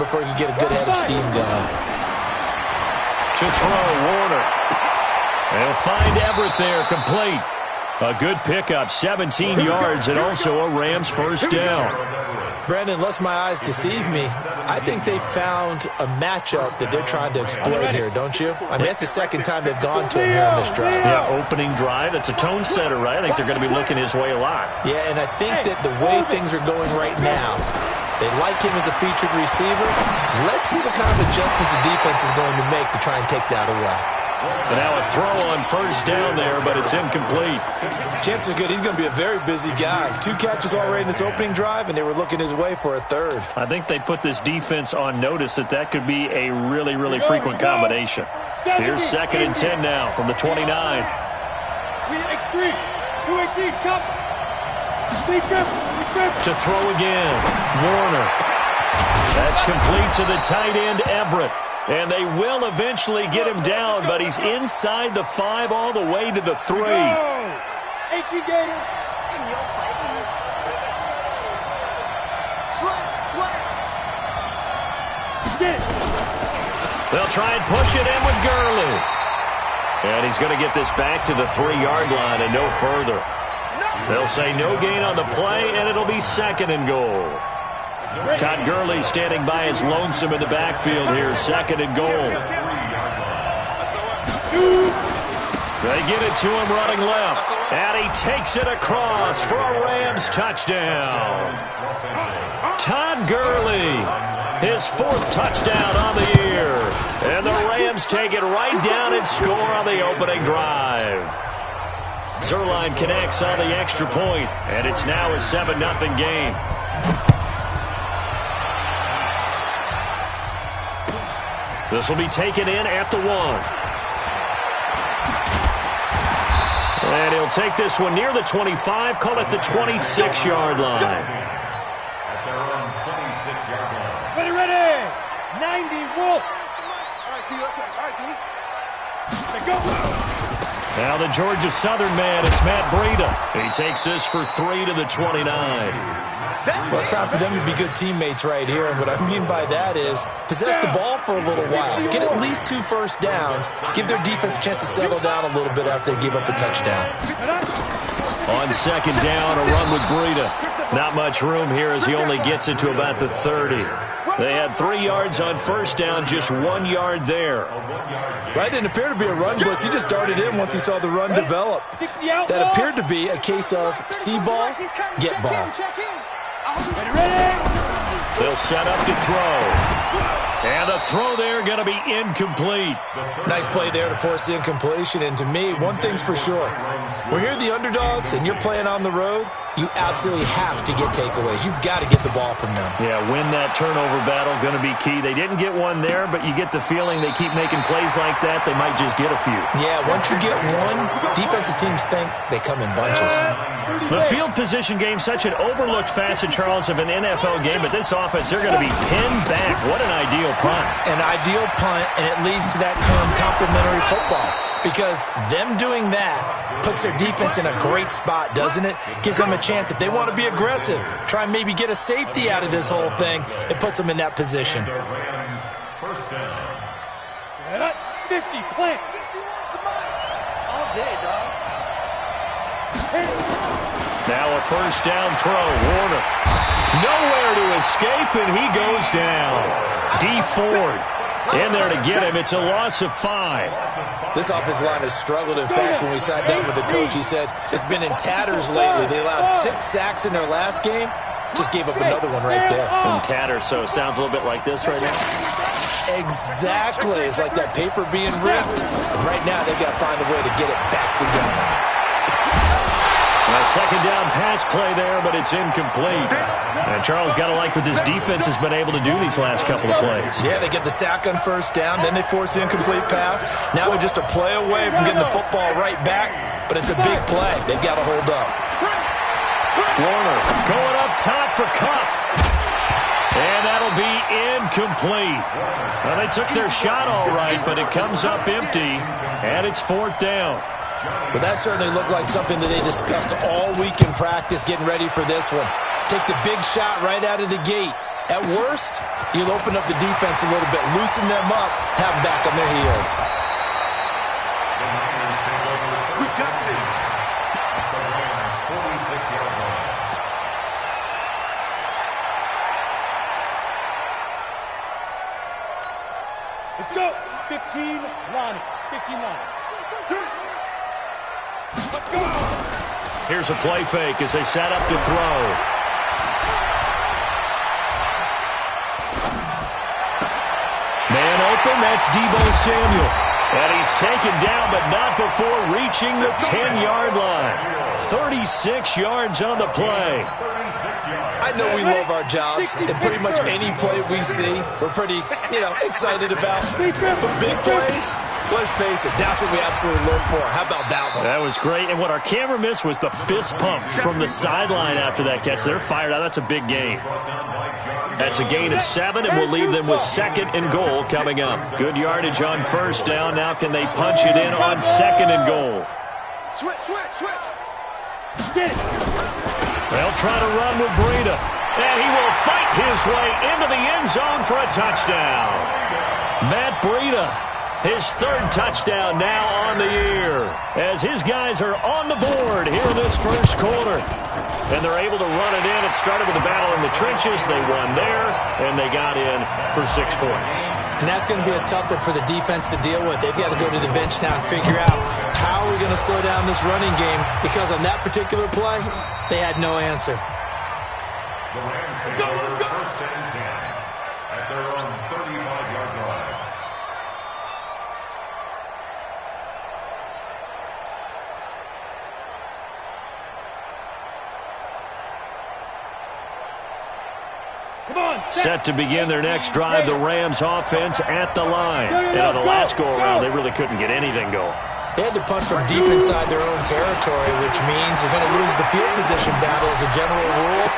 before he can get a good head of steam going. To throw, Warner. They'll find Everett there, complete. A good pickup, 17 yards, and also a Rams first down. Brandon, unless my eyes deceive me, I think they found a matchup that they're trying to exploit here, don't you? I mean, that's the second time they've gone to him here on this drive. Yeah, opening drive. It's a tone setter, right? I think they're going to be looking his way a lot. Yeah, and I think that the way things are going right now, they like him as a featured receiver. Let's see what kind of adjustments the defense is going to make to try and take that away. And now a throw on first down there, but it's incomplete. Chances are good he's going to be a very busy guy. 2 catches already in this opening drive, and they were looking his way for a third. I think they put this defense on notice that could be a really, really frequent combination. Here's 2nd and 10 now from the 29. To throw again, Warner. That's complete to the tight end, Everett. And they will eventually get him down, but he's inside the 5 all the way to the 3. In your face. Sweat. They'll try and push it in with Gurley. And he's going to get this back to the 3-yard line and no further. They'll say no gain on the play, and it'll be 2nd and goal. Todd Gurley standing by his lonesome in the backfield here, 2nd and goal. They get it to him running left, and he takes it across for a Rams touchdown. Todd Gurley, his 4th touchdown on the year, and the Rams take it right down and score on the opening drive. Zerline connects on the extra point, and it's now a 7-0 game. This will be taken in at the 1. And he'll take this one near the 25, call it the 26-yard line. At their own 26-yard line. Ready. 90, Wolf. All right, T. Go. Now the Georgia Southern man, it's Matt Breida. He takes this for 3 to the 29. Well, it's time for them to be good teammates right here. And what I mean by that is possess the ball for a little while. Get at least 2 first downs. Give their defense a chance to settle down a little bit after they give up a touchdown. On 2nd down, a run with Breida. Not much room here as he only gets it to about the 30. They had 3 yards on first down, just 1 yard there. Well, it didn't appear to be a run blitz. He just darted in once he saw the run develop. That appeared to be a case of see ball, get ball. They'll set up to throw. And the throw there going to be incomplete. Nice play there to force the incompletion. And to me, one thing's for sure. When you're the underdogs and you're playing on the road, you absolutely have to get takeaways. You've got to get the ball from them. Yeah, win that turnover battle, going to be key. They didn't get one there, but you get the feeling they keep making plays like that, they might just get a few. Yeah, once you get one, defensive teams think they come in bunches. The field position game, such an overlooked facet, Charles, of an NFL game, but this offense, they're going to be pinned back. What an ideal punt. An ideal punt, and it leads to that term complimentary football. Because them doing that puts their defense in a great spot, doesn't it? Gives them a chance. If they want to be aggressive, try and maybe get a safety out of this whole thing, it puts them in that position. First down. 50, plant. All day, dog. Now a first down throw. Warner. Nowhere to escape, and he goes down. D. Ford in there to get him. It's a loss of 5. This offensive line has struggled. In fact, when we sat down with the coach, he said it's been in tatters lately. They allowed 6 sacks in their last game. Just gave up another one right there. In tatters, so it sounds a little bit like this right now. Exactly. It's like that paper being ripped. And right now, they've got to find a way to get it back together. A second down pass play there, but it's incomplete. And Charles, got to like what this defense has been able to do these last couple of plays. Yeah, they get the sack on first down, then they force the incomplete pass. Now they're just a play away from getting the football right back, but it's a big play. They've got to hold up. Warner going up top for Kupp. And that'll be incomplete. Well, they took their shot all right, but it comes up empty, and it's 4th down. But that certainly looked like something that they discussed all week in practice getting ready for this one. Take the big shot right out of the gate. At worst, you'll open up the defense a little bit, loosen them up, have them back on their heels. We got this. At the Rams' 46-yard line. Let's go. 15 line. 15 line. Let's go. Here's a play fake as they set up to throw. Man open, that's Deebo Samuel. And he's taken down, but not before reaching the 10-yard line. 36 yards on the play. I know we love our jobs, and pretty much any play we see, we're pretty, excited about. But big plays, let's face it, that's what we absolutely look for. How about that one? That was great, and what our camera missed was the fist pump from the sideline after that catch. They're fired out. That's a big gain. That's a gain of 7, and we'll leave them with 2nd and goal coming up. Good yardage on first down. Now can they punch it in on 2nd and goal? Switch. Get it. They'll try to run with Breida, and he will fight his way into the end zone for a touchdown. Matt Breida, his 3rd touchdown now on the year, as his guys are on the board here in this first quarter. And they're able to run it in. It started with a battle in the trenches. They won there, and they got in for 6 points. And that's going to be a tough one for the defense to deal with. They've got to go to the bench now and figure out how we're going to slow down this running game, because on that particular play, they had no answer. The Rams take over 1st and 10 at their own 35-yard line. Set to begin their next drive, the Rams offense at the line. And on the last go-around, they really couldn't get anything going. They had to punt from deep inside their own territory, which means you're going to lose the field position battle as a general rule.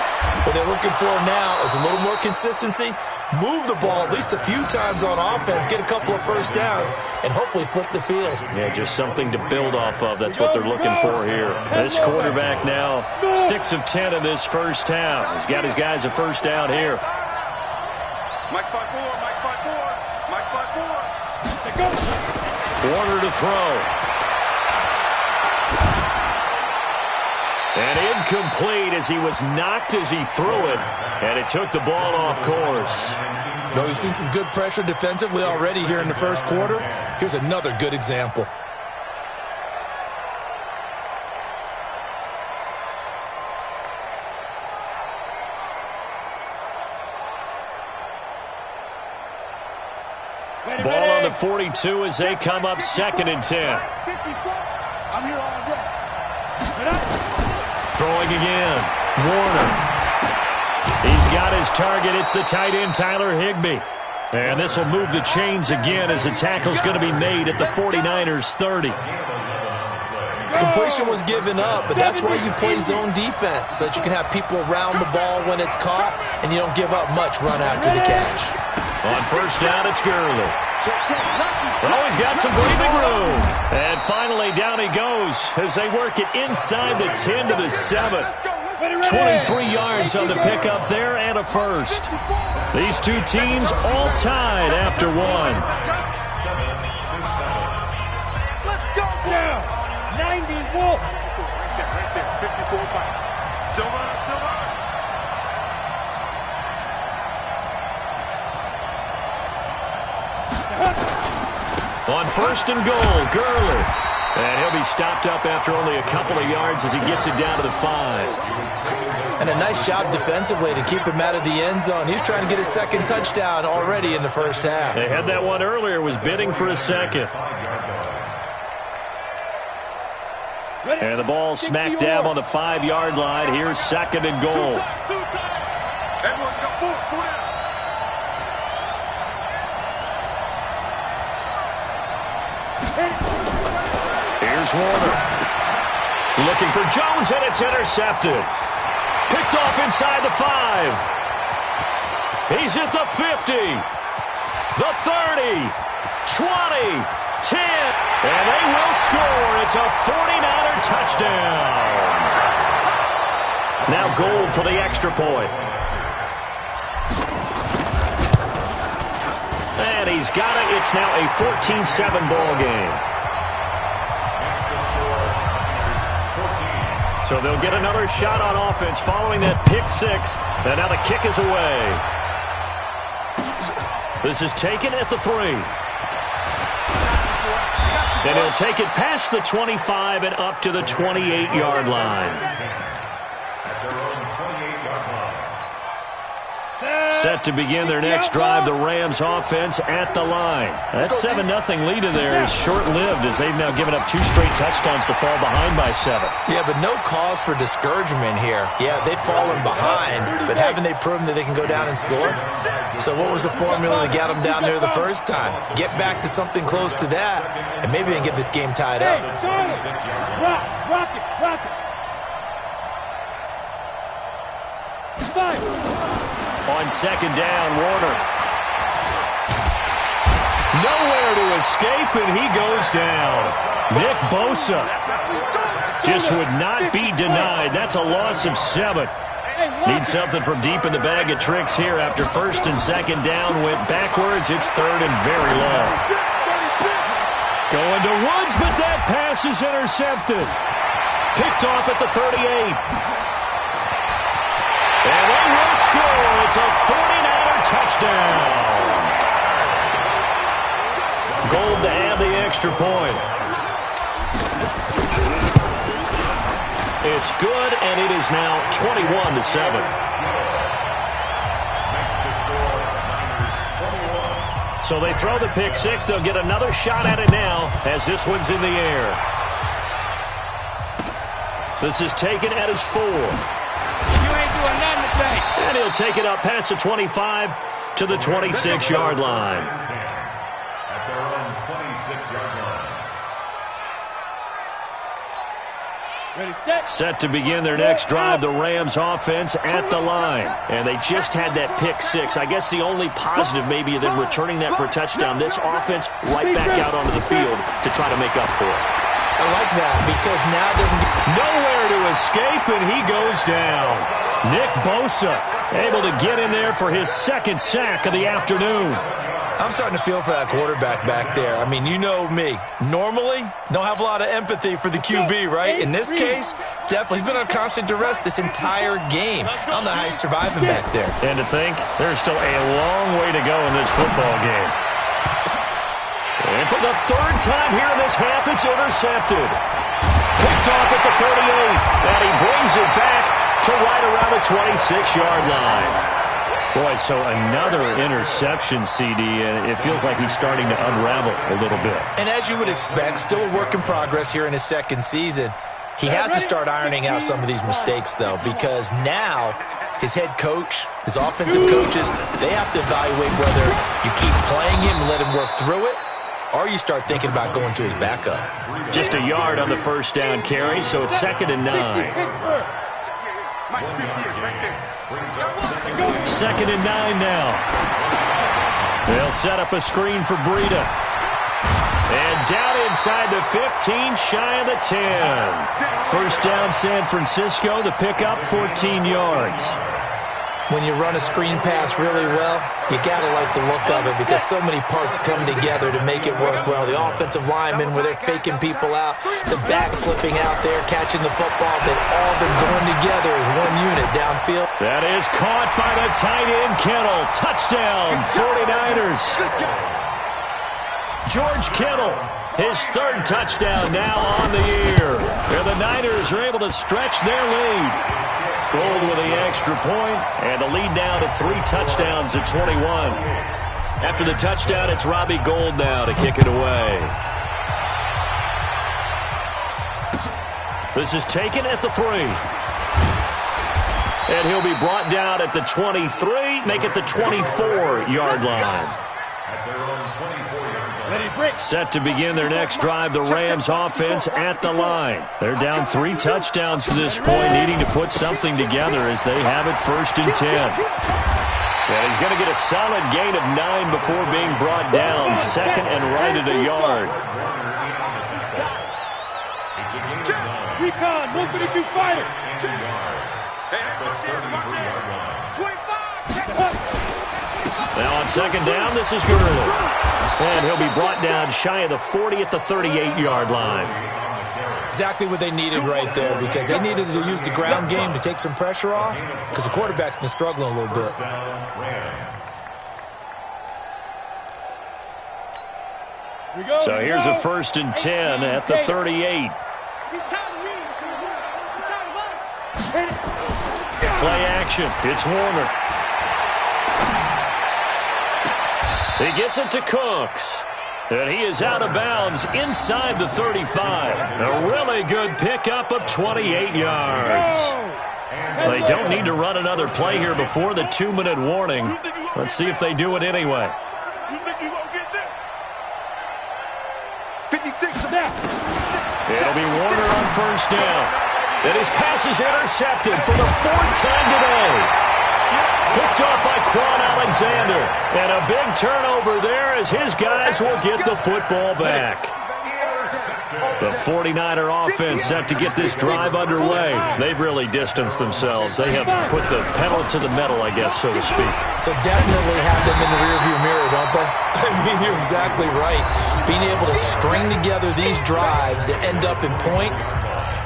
What they're looking for now is a little more consistency, move the ball at least a few times on offense, get a couple of first downs, and hopefully flip the field. Yeah, just something to build off of. That's what they're looking for here. This quarterback now 6 of 10 in this first half. He's got his guys a first down here. Mike 5-4. Warner to throw. And incomplete as he was knocked as he threw it. And it took the ball off course. Though we've seen some good pressure defensively already here in the first quarter, here's another good example. Ball on the 42 as they come up 2nd and 10. I'm here all day. Throwing again. Warner. He's got his target. It's the tight end, Tyler Higbee. And this will move the chains again as the tackle's going to be made at the 49ers 30. Completion was given up, but that's why you play zone defense, so that you can have people around the ball when it's caught, and you don't give up much run after the catch. On first down, it's Gurley. Oh, he's got some breathing room. And finally, down he goes as they work it inside the 10 to the 7. 23 yards on the pickup there and a first. These two teams all tied after one. Let's go down. 90 Wolf. Right there. 54-5. Silver. On first and goal, Gurley. And he'll be stopped up after only a couple of yards as he gets it down to the 5. And a nice job defensively to keep him out of the end zone. He's trying to get his 2nd touchdown already in the first half. They had that one earlier, was bidding for a 2nd. And the ball smack dab on the 5-yard line. Here's 2nd and goal. Everyone got 4 down. Here's Warner. Looking for Jones, and it's intercepted. Picked off inside the 5. He's at the 50. The 30. 20. 10. And they will score. It's a 49er touchdown. Now goal for the extra point. he's got it. It's now a 14-7 ball game. So they'll get another shot on offense following that pick six. And now the kick is away. This is taken at the 3. And he'll take it past the 25 and up to the 28-yard line. Set to begin their next drive, the Rams offense at the line. That 7-0 lead of theirs is short-lived as they've now given up 2 straight touchdowns to fall behind by 7. Yeah, but no cause for discouragement here. Yeah, they've fallen behind, but haven't they proven that they can go down and score? So what was the formula that got them down there the first time? Get back to something close to that, and maybe they can get this game tied up. Rock it. On second down, Warner. Nowhere to escape, and he goes down. Nick Bosa just would not be denied. That's a loss of 7. Need something from deep in the bag of tricks here after first and second down. Went backwards. It's third and very long. Going to Woods, but that pass is intercepted. Picked off at the 38. And they will score. It's a 49er touchdown. Gold to add the extra point. It's good, and it is now 21-7. So they throw the pick six. They'll get another shot at it now as this one's in the air. This is taken at his 4. And he'll take it up past the 25 to the 26-yard line. At their own 26-yard line. Set to begin their next drive, the Rams offense at the line. And they just had that pick six. I guess the only positive maybe of them returning that for a touchdown. This offense right back out onto the field to try to make up for it. I like that because now it doesn't get nowhere to escape, and he goes down. Nick Bosa able to get in there for his second sack of the afternoon. I'm starting to feel for that quarterback back there. I mean, you know me. Normally, don't have a lot of empathy for the QB, right? In this case, definitely. He's been on constant duress this entire game. I don't know how he's surviving back there. And to think, there's still a long way to go in this football game. And for the third time here in this half, it's intercepted. Picked off at the 38, and he brings it back to right around the 26-yard line. Boy, so another interception, CD, and it feels like he's starting to unravel a little bit. And as you would expect, still a work in progress here in his second season. He has to start ironing out some of these mistakes, though, because now his head coach, his offensive coaches, they have to evaluate whether you keep playing him and let him work through it, or you start thinking about going to his backup. Just a yard on the first down carry, so it's 2nd and 9. 2nd and 9 now. They'll set up a screen for Breida. And down inside the 15, shy of the 10. First down, San Francisco. The pickup, 14 yards. When you run a screen pass really well, you got to like the look of it because so many parts come together to make it work well. The offensive linemen, where they're faking people out, the back slipping out there, catching the football, then all of them going together as one unit downfield. That is caught by the tight end, Kittle. Touchdown, 49ers. George Kittle, his third touchdown now on the year. And the Niners are able to stretch their lead. Gold with the extra point, and the lead now to 3 touchdowns at 21. After the touchdown, it's Robbie Gould now to kick it away. This is taken at the 3. And he'll be brought down at the 23, make it the 24-yard line. At their own 24-yard line. Set to begin their next drive, the Rams offense at the line. They're down 3 touchdowns to this point, needing to put something together as they have it 1st and 10. And he's going to get a solid gain of 9 before being brought down, 2nd and right at a yard. Recon, 132 fighter. 25. Now on second down, this is Gurley. And he'll be brought down shy of the 40 at the 38-yard line. Exactly what they needed right there, because they needed to use the ground game to take some pressure off, because the quarterback's been struggling a little bit. So here's a 1st and 10 at the 38. Play action. It's Warner. He gets it to Cooks. And he is out of bounds inside the 35. A really good pickup of 28 yards. They don't need to run another play here before the 2-minute warning. Let's see if they do it anyway. It'll be Warner on 1st down. And his pass is intercepted for the 4th time today. Picked off by Quan Alexander. And a big turnover there as his guys will get the football back. The 49er offense set to get this drive underway. They've really distanced themselves. They have put the pedal to the metal, I guess, so to speak. So definitely have them in the rearview mirror, don't they? I mean, you're exactly right. Being able to string together these drives that end up in points,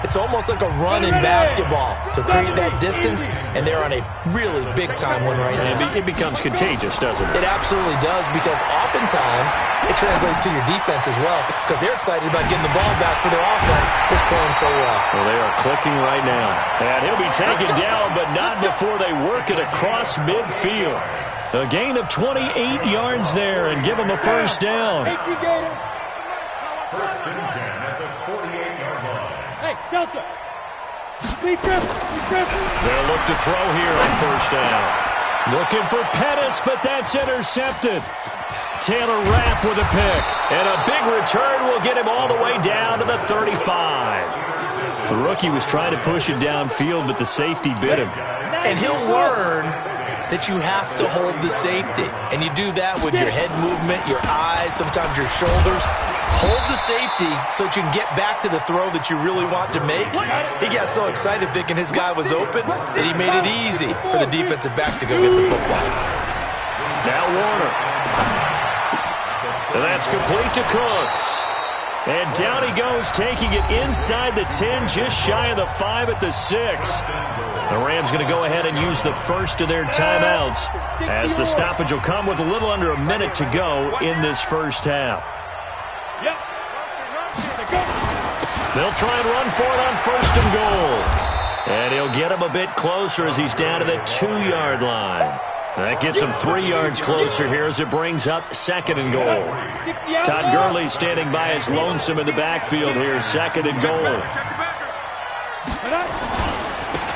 it's almost like a run in basketball to create that distance, and they're on a really big-time one right now. It becomes contagious, doesn't it? It absolutely does, because oftentimes it translates to your defense as well, because they're excited about getting the ball back for their offense that's playing so well. Well, they are clicking right now. And he'll be taken down, but not before they work it across midfield. A gain of 28 yards there and give them a 1st down. 1st and 10 at the 48-yard line. Hey, Delta. They'll look to throw here on 1st down. Looking for Pettis, but that's intercepted. Taylor Rapp with a pick. And a big return will get him all the way down to the 35. The rookie was trying to push it downfield, but the safety bit him. And he'll learn that you have to hold the safety. And you do that with your head movement, your eyes, sometimes your shoulders. Hold the safety so that you can get back to the throw that you really want to make. He got so excited thinking his guy was open that he made it easy for the defensive back to go get the football. Now Warner. And that's complete to Cooks. And down he goes, taking it inside the 10, just shy of the 5 at the 6. The Rams going to go ahead and use the first of their timeouts, as the stoppage will come with a little under a minute to go in this first half. They'll try and run for it on 1st and goal. And he'll get him a bit closer as he's down to the 2-yard line. That gets him 3 yards closer here as it brings up 2nd and goal. Todd Gurley standing by as lonesome in the backfield here, 2nd and goal.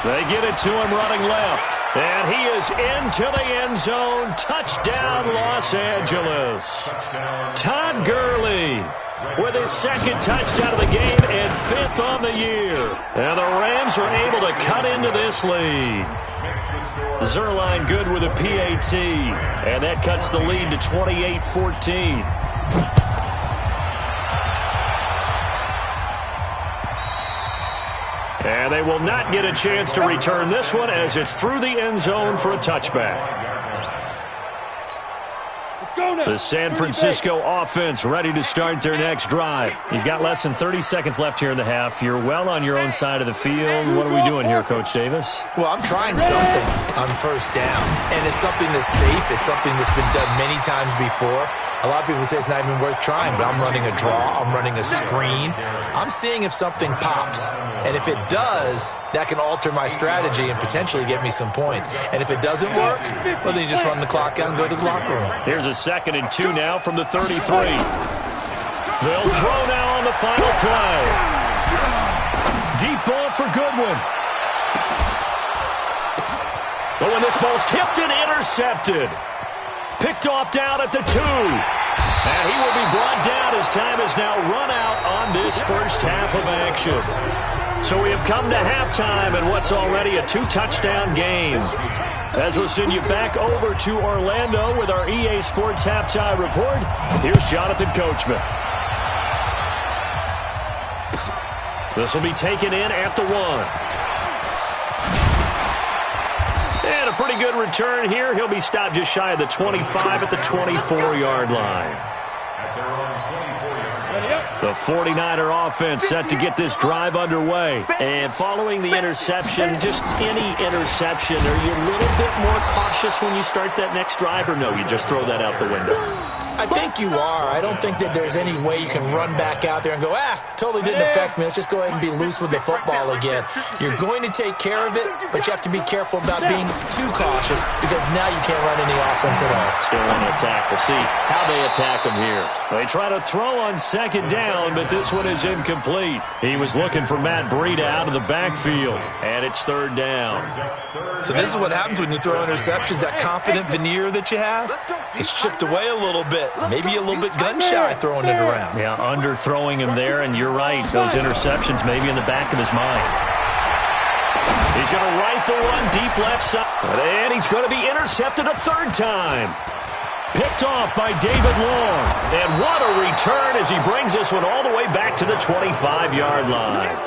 They get it to him running left. And he is into the end zone. Touchdown, Los Angeles. Todd Gurley with his 2nd touchdown of the game and 5th on the year. And the Rams are able to cut into this lead. Zerline good with a PAT. And that cuts the lead to 28-14. And they will not get a chance to return this one as it's through the end zone for a touchback. The San Francisco offense ready to start their next drive. You've got less than 30 seconds left here in the half. You're well on your own side of the field. What are we doing here, Coach Davis? Well, I'm trying something on 1st down, and it's something that's safe. It's something that's been done many times before. A lot of people say it's not even worth trying, but I'm running a draw. I'm running a screen. I'm seeing if something pops. And if it does, that can alter my strategy and potentially get me some points. And if it doesn't work, well, then you just run the clock out and go to the locker room. Here's a 2nd and 2 now from the 33. They'll throw now on the final play. Deep ball for Goodwin. But when this ball's tipped and intercepted. Picked off down at the 2. And he will be brought down as time is now run out on this first half of action. So we have come to halftime in what's already a 2-touchdown game. As we'll send you back over to Orlando with our EA Sports Halftime Report, here's Jonathan Coachman. This will be taken in at the 1. And a pretty good return here. He'll be stopped just shy of the 25 at the 24-yard line. The 49er offense set to get this drive underway. And following the interception, just any interception, are you a little bit more cautious when you start that next drive, or no, you just throw that out the window? I think you are. I don't think that there's any way you can run back out there and go, totally didn't affect me. Let's just go ahead and be loose with the football again. You're going to take care of it, but you have to be careful about being too cautious because now you can't run any offense at all. Still want to attack. We'll see how they attack him here. They try to throw on second down, but this one is incomplete. He was looking for Matt Breida out of the backfield, and it's third down. So this is what happens when you throw interceptions. That confident veneer that you have is chipped away a little bit. Maybe a little bit gun-shy throwing it around. Yeah, under-throwing him there, and you're right. Those interceptions maybe in the back of his mind. He's going to rifle one deep left side. And he's going to be intercepted a third time. Picked off by David Long. And what a return as he brings this one all the way back to the 25-yard line.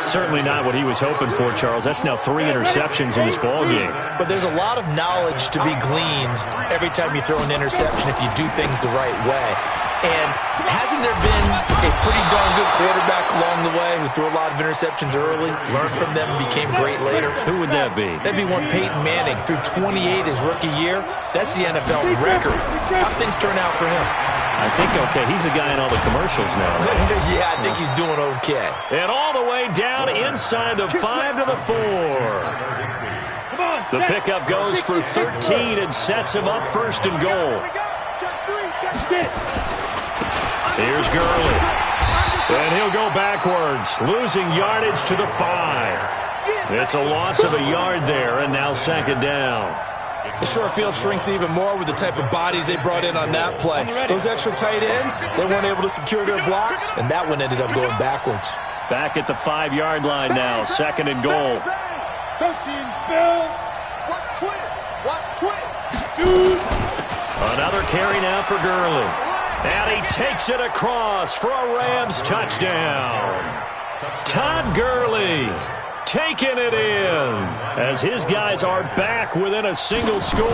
Certainly not what he was hoping for, Charles. That's now 3 interceptions in this ballgame. But there's a lot of knowledge to be gleaned every time you throw an interception if you do things the right way. And hasn't there been a pretty darn good quarterback along the way who threw a lot of interceptions early, learned from them, became great later? Who would that be? That'd be one Peyton Manning. Threw 28 his rookie year. That's the NFL record. How'd things turn out for him? I think okay. He's a guy in all the commercials now. Yeah, I think he's doing okay. And all the way down inside the 5 to the 4. The pickup goes for 13 and sets him up first and goal. Here's Gurley. And he'll go backwards, losing yardage to the 5. It's a loss of a yard there, and now second down. The short field shrinks even more with the type of bodies they brought in on that play. Those extra tight ends, they weren't able to secure their blocks, and that one ended up going backwards. Back at the 5-yard line now, second and goal. Coaching spell. Watch twist. Another carry now for Gurley. And he takes it across for a Rams touchdown. Todd Gurley taking it in as his guys are back within a single score.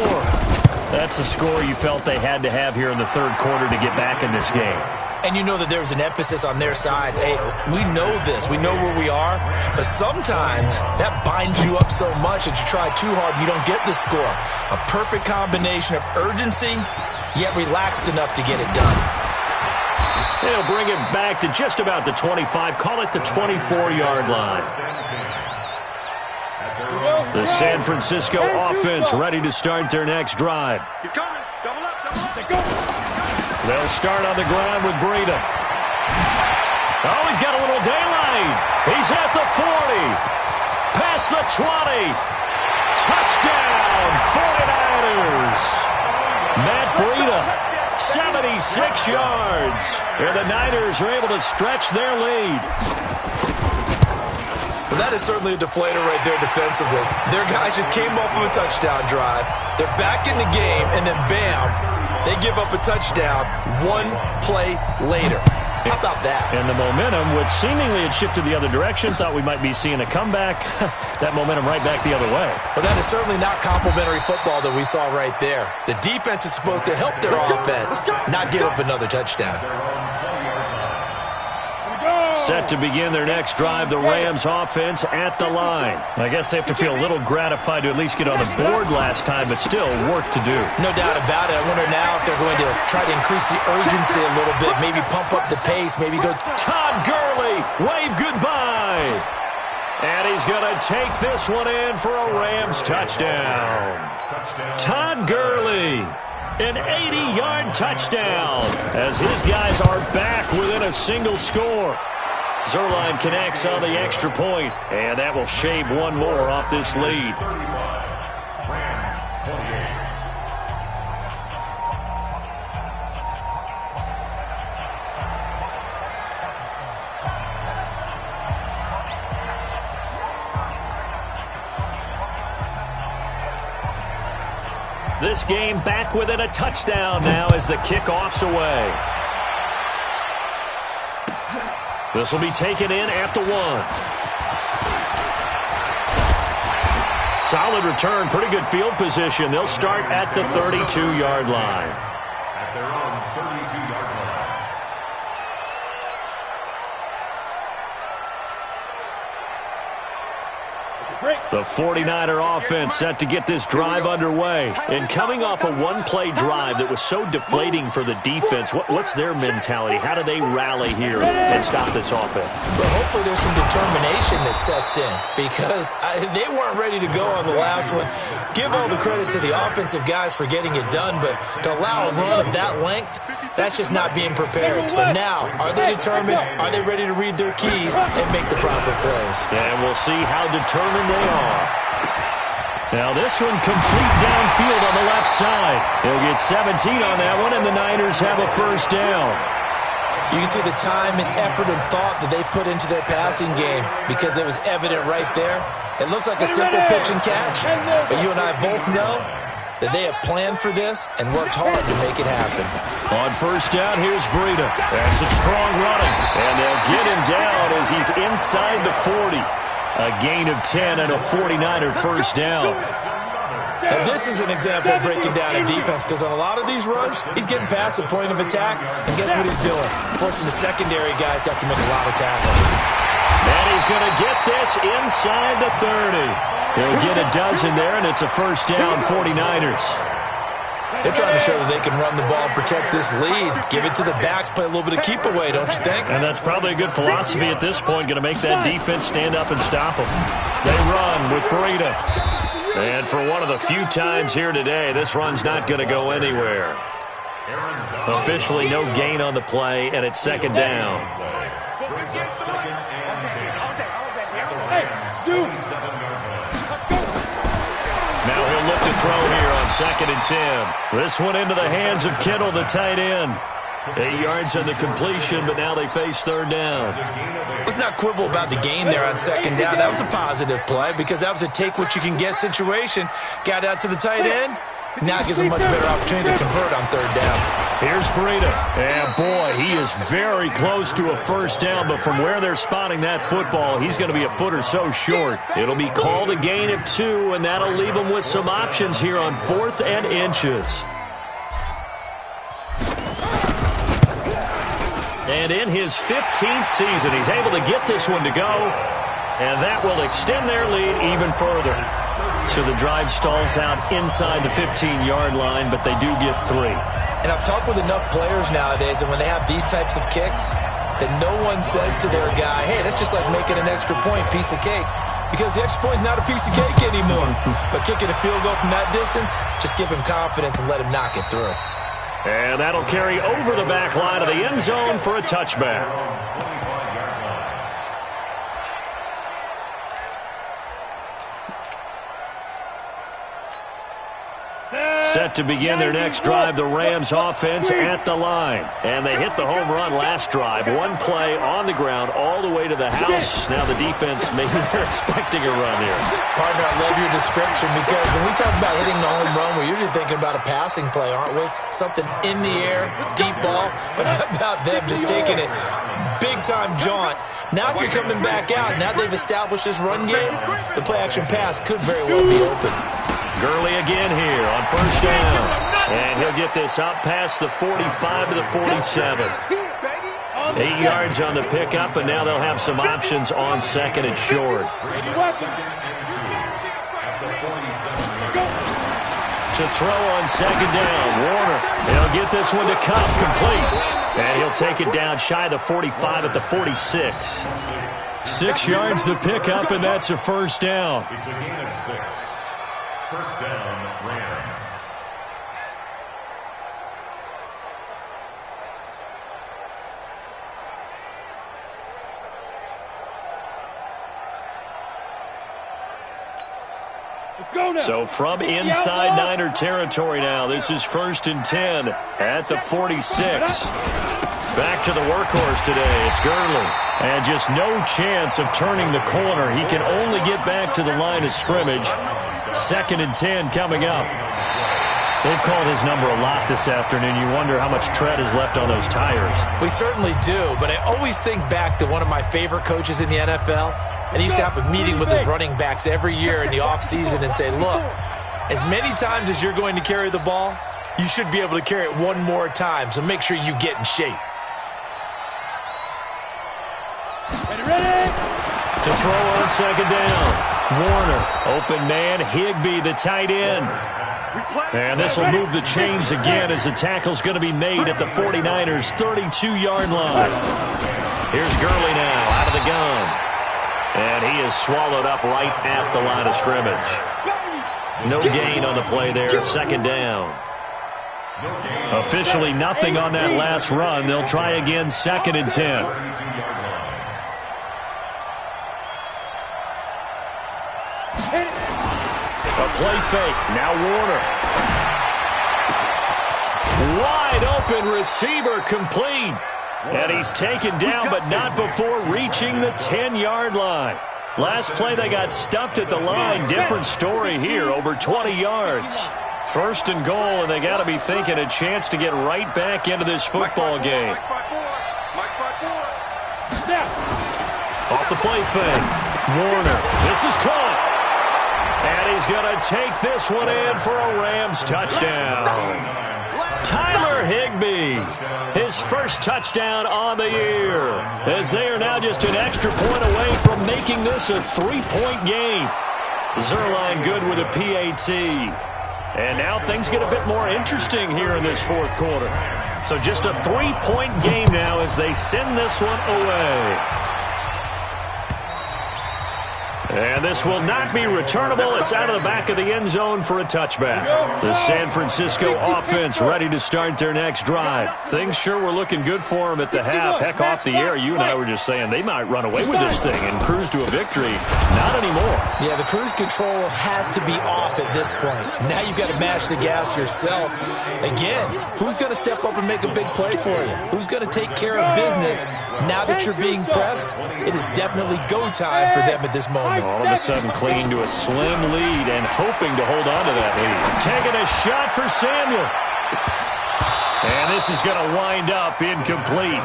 That's a score you felt they had to have here in the third quarter to get back in this game. And you know that there's an emphasis on their side. Hey, we know this. We know where we are. But sometimes that binds you up so much that you try too hard, you don't get the score. A perfect combination of urgency, yet relaxed enough to get it done. They'll bring it back to just about the 25. Call it the 24-yard line. The San Francisco offense ready to start their next drive. He's coming. Double up. They'll start on the ground with Breida. Oh, he's got a little daylight. He's at the 40. Past the 20. Touchdown, 49ers. Matt Breida, 76 yards. And the Niners are able to stretch their lead. Well, that is certainly a deflator right there defensively. Their guys just came off of a touchdown drive. They're back in the game, and then bam, they give up a touchdown one play later. How about that? And the momentum, which seemingly had shifted the other direction, thought we might be seeing a comeback. That momentum right back the other way. Well, that is certainly not complimentary football that we saw right there. The defense is supposed to help their offense, not give up another touchdown. Set to begin their next drive, the Rams offense at the line. I guess they have to feel a little gratified to at least get on the board last time, but still work to do. No doubt about it. I wonder now if they're going to try to increase the urgency a little bit, maybe pump up the pace, maybe go. Todd Gurley, wave goodbye. And he's going to take this one in for a Rams touchdown. Todd Gurley, an 80-yard touchdown as his guys are back within a single score. Zerline connects on the extra point, and that will shave one more off this lead. This game back within a touchdown now as the kickoff's away. This will be taken in at the 1. Solid return, pretty good field position. They'll start at the 32-yard line. At their own 32-yard line. The 49er offense set to get this drive underway. And coming off a one-play drive that was so deflating for the defense, what's their mentality? How do they rally here and stop this offense? Well, hopefully there's some determination that sets in because they weren't ready to go on the last one. Give all the credit to the offensive guys for getting it done, but to allow a run of that length, that's just not being prepared. So now, are they determined? Are they ready to read their keys and make the proper plays? And we'll see how determined they are. Now this one complete downfield on the left side. He'll get 17 on that one, and the Niners have a first down. You can see the time and effort and thought that they put into their passing game because it was evident right there. It looks like a simple pitch and catch, but you and I both know that they have planned for this and worked hard to make it happen. On first down, here's Breida. That's a strong running, and they'll get him down as he's inside the 40. A gain of 10 and a 49er first down. And this is an example of breaking down a defense because on a lot of these runs, he's getting past the point of attack, and guess what he's doing? Forcing the secondary guys to have to make a lot of tackles. And he's going to get this inside the 30. He'll get a dozen there, and it's a first down, 49ers. They're trying to show that they can run the ball and protect this lead. Give it to the backs, play a little bit of keep away, don't you think? And that's probably a good philosophy at this point, going to make that defense stand up and stop them. They run with Breida. And for one of the few times here today, this run's not going to go anywhere. Officially no gain on the play, and it's second down. Now he'll look to throw here on 2nd and 10. This one into the hands of Kittle, the tight end. 8 yards on the completion, but now they face third down. Let's not quibble about the gain there on second down. That was a positive play because that was a take-what-you-can-get situation. Got out to the tight end. Now it gives them a much better opportunity to convert on third down. Here's Breida. And, boy, he is very close to a first down, but from where they're spotting that football, he's going to be a foot or so short. It'll be called a gain of 2, and that'll leave him with some options here on 4th and inches. And in his 15th season, he's able to get this one to go, and that will extend their lead even further. So the drive stalls out inside the 15-yard line, but they do get 3. And I've talked with enough players nowadays, and when they have these types of kicks, that no one says to their guy, hey, that's just like making an extra point, piece of cake. Because the extra point is not a piece of cake anymore. But kicking a field goal from that distance, just give him confidence and let him knock it through. And that'll carry over the back line of the end zone for a touchback. Set to begin their next drive, the Rams offense at the line. And they hit the home run last drive. One play on the ground all the way to the house. Now the defense, maybe they're expecting a run here. Partner, I love your description because when we talk about hitting the home run, we're usually thinking about a passing play, aren't we? Something in the air, deep ball. But how about them just taking it big-time jaunt? Now if you're coming back out, now they've established this run game, the play-action pass could very well be open. Gurley again here on first down. And he'll get this up past the 45 to the 47. 8 yards on the pickup, and now they'll have some options on 2nd and short. To throw on 2nd down, Warner. He'll get this one to Cup, complete. And he'll take it down shy of the 45 at the 46. 6 yards the pickup, and that's a first down. It's a gain of 6. First down, Rams. Let's go now. So from inside Niner territory now, this is 1st and 10 at the 46. Back to the workhorse today. It's Gurley. And just no chance of turning the corner. He can only get back to the line of scrimmage. 2nd and 10 coming up. They've called his number a lot this afternoon. You wonder how much tread is left on those tires. We certainly do, but I always think back to one of my favorite coaches in the NFL, And he used to have a meeting with his running backs every year in the offseason and say, look, as many times as you're going to carry the ball, you should be able to carry it one more time, so make sure you get in shape. Ready? To throw on second down. Warner, open man, Higbee, the tight end. And this will move the chains again as the tackle's going to be made at the 49ers' 32-yard line. Here's Gurley now out of the gun. And he is swallowed up right at the line of scrimmage. No gain on the play there, second down. Officially nothing on that last run. They'll try again, second and 10. A play fake. Now Warner. Wide open receiver complete. And he's taken down, but not before reaching the 10-yard line. Last play, they got stuffed at the line. Different story here, over 20 yards. First and goal, and they got to be thinking a chance to get right back into this football game. Off the play fake. Warner. This is caught. And he's going to take this one in for a Rams touchdown. Tyler Higbee, his first touchdown on the year, as they are now just an extra point away from making this a 3-point game. Zerline good with a PAT. And now things get a bit more interesting here in this fourth quarter. So just a 3-point game now as they send this one away. And this will not be returnable. It's out of the back of the end zone for a touchback. The San Francisco offense ready to start their next drive. Things sure were looking good for them at the half. Heck, off the air, you and I were just saying they might run away with this thing and cruise to a victory. Not anymore. Yeah, the cruise control has to be off at this point. Now you've got to mash the gas yourself. Again, who's going to step up and make a big play for you? Who's going to take care of business now that you're being pressed? It is definitely go time for them at this moment. All of a sudden clinging to a slim lead and hoping to hold on to that lead. Taking a shot for Samuel. And this is going to wind up incomplete.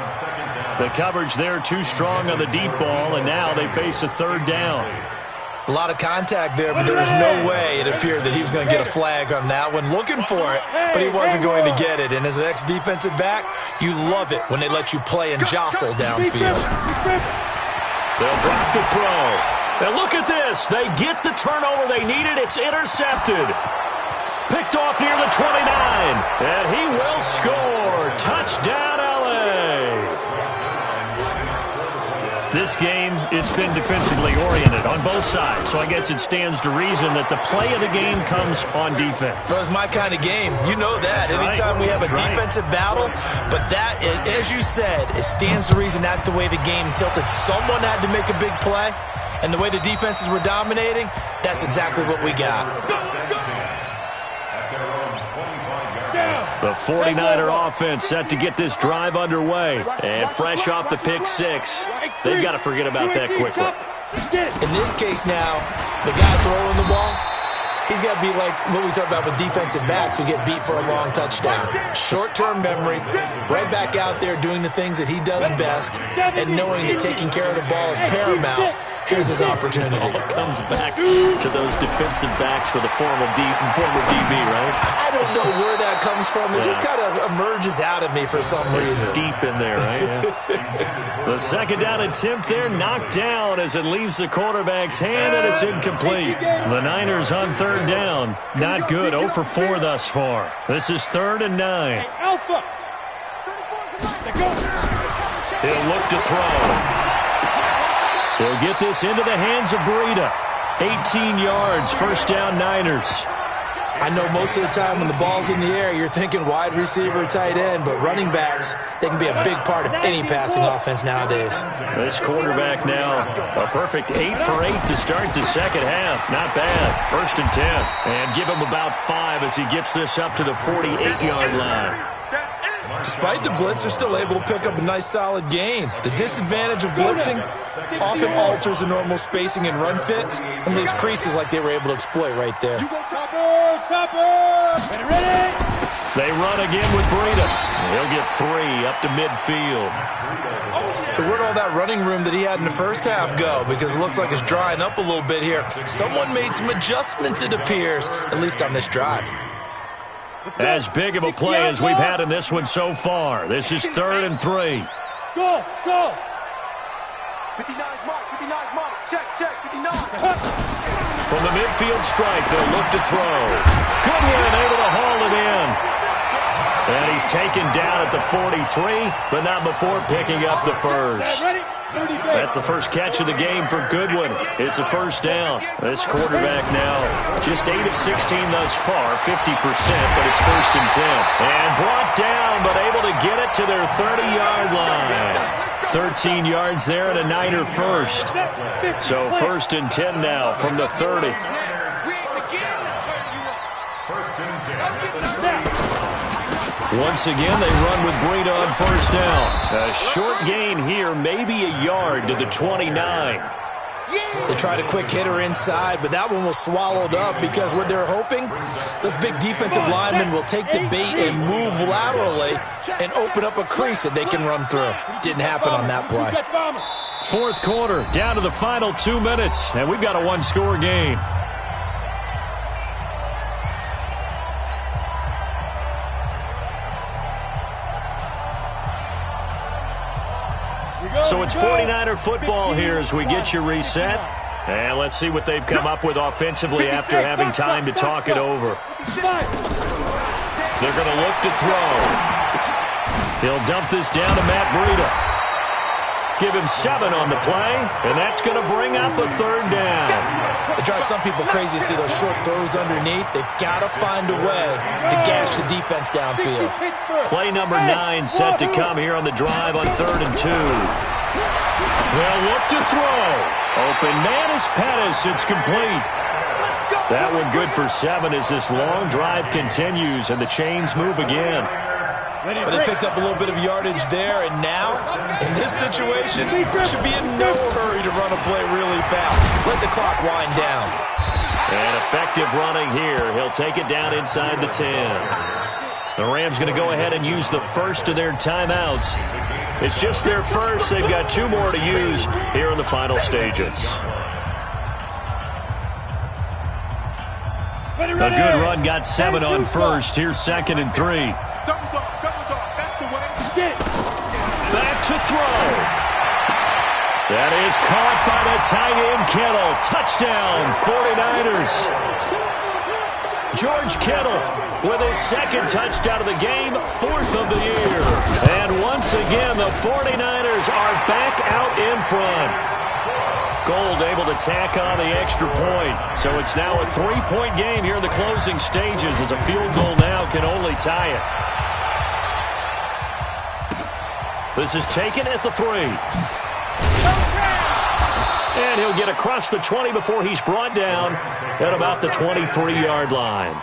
The coverage there too strong on the deep ball, and now they face a third down. A lot of contact there, but there was no way it appeared that he was going to get a flag on that one. Looking for it, but he wasn't going to get it. And as an ex-defensive back, you love it when they let you play and jostle downfield. They'll drop the throw. And look at this. They get the turnover they needed. It's intercepted. Picked off near the 29. And he will score. Touchdown, L.A. This game, it's been defensively oriented on both sides. So I guess it stands to reason that the play of the game comes on defense. So it's my kind of game. You know that. Anytime we have a defensive battle. But that, as you said, it stands to reason that's the way the game tilted. Someone had to make a big play. And the way the defenses were dominating, that's exactly what we got. The 49er offense set to get this drive underway. And fresh off the pick six, they've got to forget about that quickly. In this case now, the guy throwing the ball, he's got to be like what we talk about with defensive backs who get beat for a long touchdown. Short-term memory, right back out there doing the things that he does best, and knowing that taking care of the ball is paramount. Here's his opportunity. All comes back to those defensive backs for the former DB, right? I don't know where that comes from. It just kind of emerges out of me for some reason. It's deep in there, right? Yeah. The second down attempt there knocked down as it leaves the quarterback's hand, and it's incomplete. The Niners on third down. Not good. 0 for 4 thus far. This is 3rd and 9. He'll look to throw. He'll get this into the hands of Breida. 18 yards, first down Niners. I know most of the time when the ball's in the air, you're thinking wide receiver, tight end, but running backs, they can be a big part of any passing offense nowadays. This quarterback now, a perfect 8 for 8 to start the second half. Not bad. 1st and 10. And give him about 5 as he gets this up to the 48-yard line. Despite the blitz, they're still able to pick up a nice, solid gain. The disadvantage of blitzing often alters the normal spacing and run fits and leaves creases like they were able to exploit right there. Topper! Ready? They run again with Breida. He'll get 3 up to midfield. So where'd all that running room that he had in the first half go? Because it looks like it's drying up a little bit here. Someone made some adjustments, it appears, at least on this drive. As big of a play as we've had in this one so far. This is 3rd and 3. Go, go. 59 mark, 59 mark. Check, 59. From the midfield strike, they'll look to throw. Goodwin able to haul it in. And he's taken down at the 43, but not before picking up the first. That's the first catch of the game for Goodwin. It's a first down. This quarterback now just 8 of 16 thus far, 50%, but it's 1st and 10. And brought down, but able to get it to their 30-yard line. 13 yards there and a Niner first. So 1st and 10 now from the 30. 1st and 10. Once again, they run with Breida on 1st down. A short gain here, maybe a yard to the 29. They tried a quick hitter inside, but that one was swallowed up because what they're hoping, those big defensive linemen will take the bait and move laterally and open up a crease that they can run through. Didn't happen on that play. 4th quarter, down to the final 2 minutes, and we've got a one-score game. So it's 49er football here as we get you reset. And let's see what they've come up with offensively after having time to talk it over. They're going to look to throw. He'll dump this down to Matt Breida. Give him 7 on the play, and that's going to bring up a 3rd down. It drives some people crazy to see those short throws underneath. They've got to find a way to gash the defense downfield. Play number 9 set to come here on the drive on 3rd and 2. They'll look to throw. Open man is Pettis. It's complete. That one good for 7 as this long drive continues and the chains move again. But they picked up a little bit of yardage there, and now, in this situation, should be in no hurry to run a play really fast. Let the clock wind down. And effective running here. He'll take it down inside the 10. The Rams going to go ahead and use the first of their timeouts. It's just their first. They've got 2 more to use here in the final stages. A good run got 7 on first. Here's 2nd and 3. Back to throw. That is caught by the tight end Kittle. Touchdown, 49ers. George Kittle with his 2nd touchdown of the game, 4th of the year. And once again, the 49ers are back out in front. Gold able to tack on the extra point. So it's now a 3-point game here in the closing stages as a field goal now can only tie it. This is taken at the 3. And he'll get across the 20 before he's brought down at about the 23-yard line.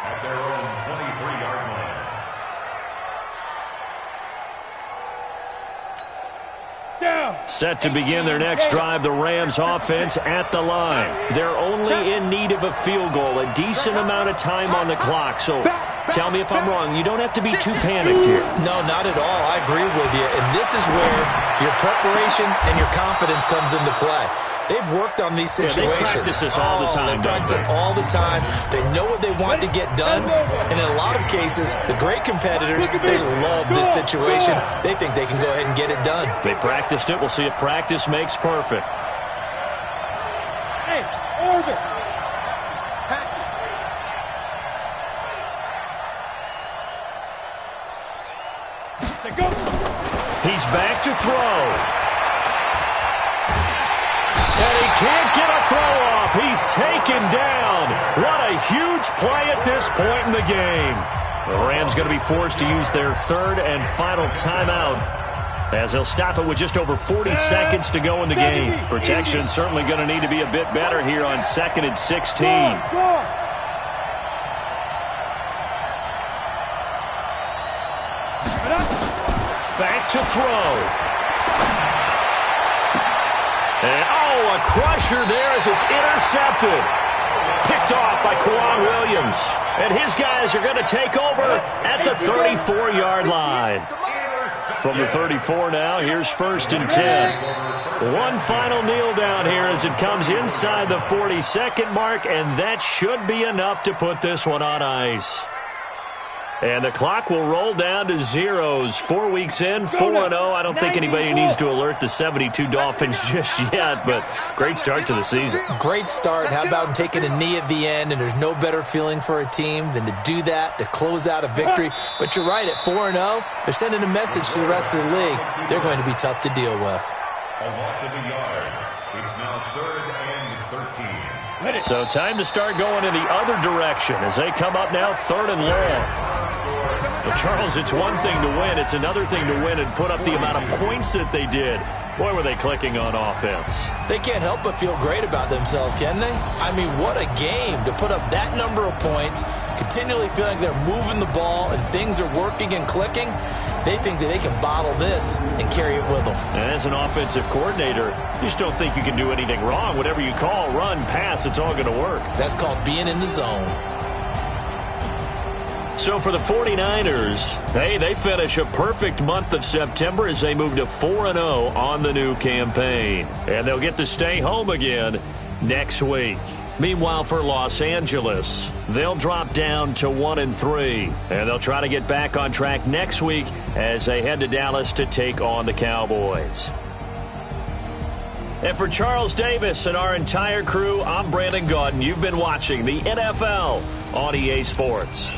Set to begin their next drive, the Rams offense at the line. They're only in need of a field goal, a decent amount of time on the clock. So tell me if I'm wrong. You don't have to be too panicked here. No, not at all. I agree with you. And this is where your preparation and your confidence comes into play. They've worked on these situations. They practice this all the time. They practice it all the time. They know what they want to get done. And in a lot of cases, the great competitors, they love this situation. They think they can go ahead and get it done. They practiced it. We'll see if practice makes perfect. Hey, orbit. He's back to throw. And he can't get a throw off. He's taken down. What a huge play at this point in the game. The Rams going to be forced to use their 3rd and final timeout as they'll stop it with just over 40 seconds to go in the game. Protection certainly going to need to be a bit better here on 2nd and 16. Back to throw. And, a crusher there as it's intercepted. Picked off by Kwan Williams. And his guys are going to take over at the 34-yard line. From the 34 now, here's 1st and 10. One final kneel down here as it comes inside the 40-second mark, and that should be enough to put this one on ice. And the clock will roll down to zeros. 4 weeks in, 4-0. I don't think anybody needs to alert the 72 Dolphins just yet, but great start to the season. Great start. How about taking a knee at the end, and there's no better feeling for a team than to do that, to close out a victory. But you're right, at 4-0, they're sending a message to the rest of the league. They're going to be tough to deal with. A loss of a yard. It's now 3rd and 13. So time to start going in the other direction as they come up now 3rd and long. Well, Charles, it's one thing to win. It's another thing to win and put up the amount of points that they did. Boy, were they clicking on offense. They can't help but feel great about themselves, can they? I mean, what a game to put up that number of points, continually feeling they're moving the ball and things are working and clicking. They think that they can bottle this and carry it with them. And as an offensive coordinator, you just don't think you can do anything wrong. Whatever you call, run, pass, it's all going to work. That's called being in the zone. So for the 49ers, they finish a perfect month of September as they move to 4-0 on the new campaign. And they'll get to stay home again next week. Meanwhile, for Los Angeles, they'll drop down to 1-3. And they'll try to get back on track next week as they head to Dallas to take on the Cowboys. And for Charles Davis and our entire crew, I'm Brandon Gaudin. You've been watching the NFL on EA Sports.